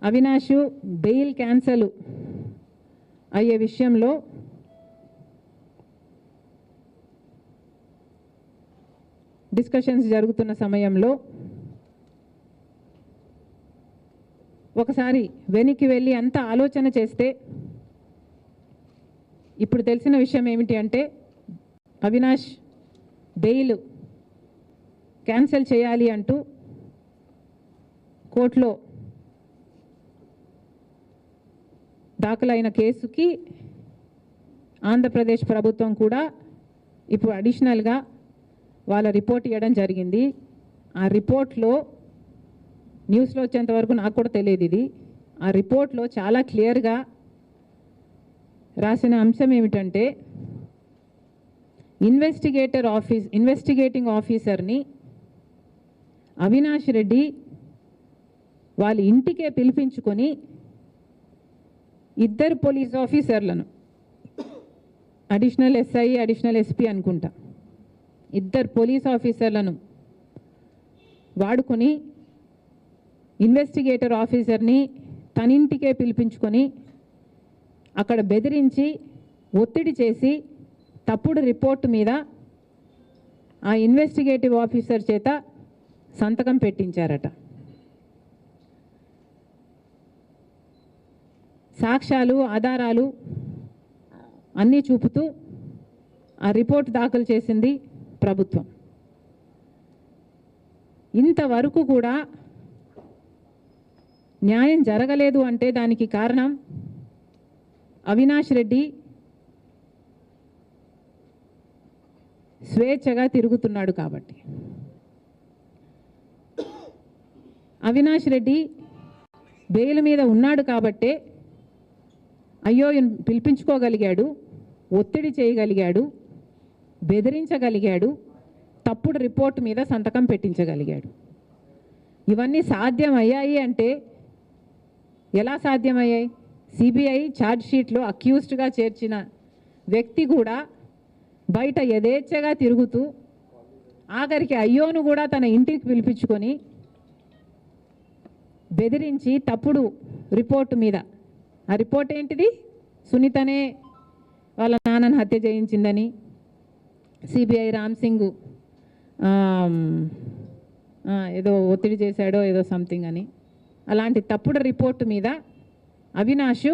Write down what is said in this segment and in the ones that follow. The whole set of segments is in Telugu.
అవినాష్ బెయిల్ క్యాన్సల్ అయ్యే విషయంలో డిస్కషన్స్ జరుగుతున్న సమయంలో ఒకసారి వెనక్కి వెళ్ళి అంతా ఆలోచన చేస్తే ఇప్పుడు తెలిసిన విషయం ఏమిటి అంటే అవినాష్ బెయిల్ క్యాన్సిల్ చేయాలి అంటూ కోర్టులో దాఖలైన కేసుకి ఆంధ్రప్రదేశ్ ప్రభుత్వం కూడా ఇప్పుడు అడిషనల్గా వాళ్ళ రిపోర్ట్ ఇవ్వడం జరిగింది. ఆ రిపోర్ట్లో న్యూస్లో వచ్చేంత వరకు నాకు కూడా తెలియదు ఇది. ఆ రిపోర్ట్లో చాలా క్లియర్గా రాసిన అంశం ఏమిటంటే ఇన్వెస్టిగేటింగ్ ఆఫీసర్ని అవినాష్ రెడ్డి వాళ్ళ ఇంటికే పిలిపించుకొని ఇద్దరు పోలీస్ ఆఫీసర్లను అడిషనల్ ఎస్ఐ అడిషనల్ ఎస్పీ అనుకుంటా ఇద్దరు పోలీస్ ఆఫీసర్లను వాడుకొని ఇన్వెస్టిగేటర్ ఆఫీసర్ని తన ఇంటికే పిలిపించుకొని అక్కడ బెదిరించి ఒత్తిడి చేసి తప్పుడు రిపోర్టు మీద ఆ ఇన్వెస్టిగేటివ్ ఆఫీసర్ చేత సంతకం పెట్టించారట. సాక్ష్యాలు ఆధారాలు అన్నీ చూపుతూ ఆ రిపోర్ట్ దాఖలు చేసింది ప్రభుత్వం. ఇంతవరకు కూడా న్యాయం జరగలేదు అంటే దానికి కారణం అవినాష్ రెడ్డి స్వేచ్ఛగా తిరుగుతున్నాడు కాబట్టి. అవినాష్ రెడ్డి బెయిల్ మీద ఉన్నాడు కాబట్టే అయ్యో పిలిపించుకోగలిగాడు, ఒత్తిడి చేయగలిగాడు, బెదిరించగలిగాడు, తప్పుడు రిపోర్ట్ మీద సంతకం పెట్టించగలిగాడు. ఇవన్నీ సాధ్యమయ్యాయి అంటే ఎలా సాధ్యమయ్యాయి? సిబిఐ ఛార్జ్షీట్లో అక్యూజ్డ్గా చేర్చిన వ్యక్తి కూడా బయట యథేచ్ఛగా తిరుగుతూ ఆఖరికి అయ్యోను కూడా తన ఇంటికి పిలిపించుకొని బెదిరించి తప్పుడు రిపోర్టు మీద, ఆ రిపోర్ట్ ఏంటిది? సునీతనే వాళ్ళ నాన్నను హత్య చేయించిందని సిబిఐ రామ్ సింగ్ ఏదో ఒత్తిడి చేశాడో ఏదో సంథింగ్ అని, అలాంటి తప్పుడు రిపోర్టు మీద అవినాష్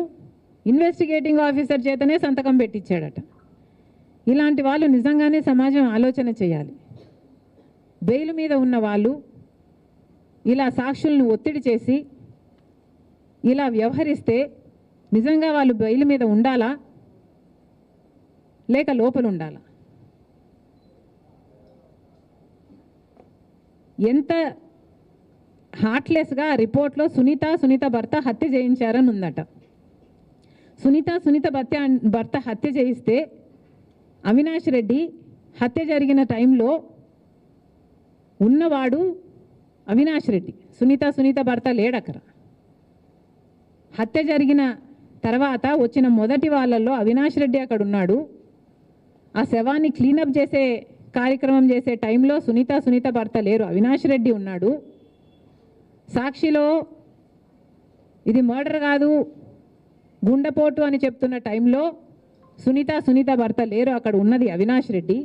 ఇన్వెస్టిగేటింగ్ ఆఫీసర్ చేతనే సంతకం పెట్టించాడట. ఇలాంటి వాళ్ళు నిజంగానే సమాజం ఆలోచన చేయాలి. బెయిల్ మీద ఉన్న వాళ్ళు ఇలా సాక్షులను ఒత్తిడి చేసి ఇలా వ్యవహరిస్తే నిజంగా వాళ్ళు బెయిల్ మీద ఉండాలా లేక లోపల ఉండాలా? ఎంత హార్ట్లెస్గా రిపోర్ట్లో సునీత భర్త హత్య చేయించారని ఉందట. సునీత భర్త హత్య చేయిస్తే అవినాష్ రెడ్డి హత్య జరిగిన టైంలో ఉన్నవాడు అవినాష్ రెడ్డి, సునీత భర్త లేడక్కడ. హత్య జరిగిన తర్వాత వచ్చిన మొదటి వాళ్ళల్లో అవినాష్ రెడ్డి అక్కడ ఉన్నాడు. ఆ శవాన్ని క్లీనప్ చేసే కార్యక్రమం చేసే టైంలో సునీత భర్త లేరు, అవినాష్ రెడ్డి ఉన్నాడు. సాక్షిలో ఇది మర్డర్ కాదు గుండెపోటు అని చెప్తున్న టైంలో సునీత భర్త లేరు, అక్కడ ఉన్నది అవినాష్ రెడ్డి.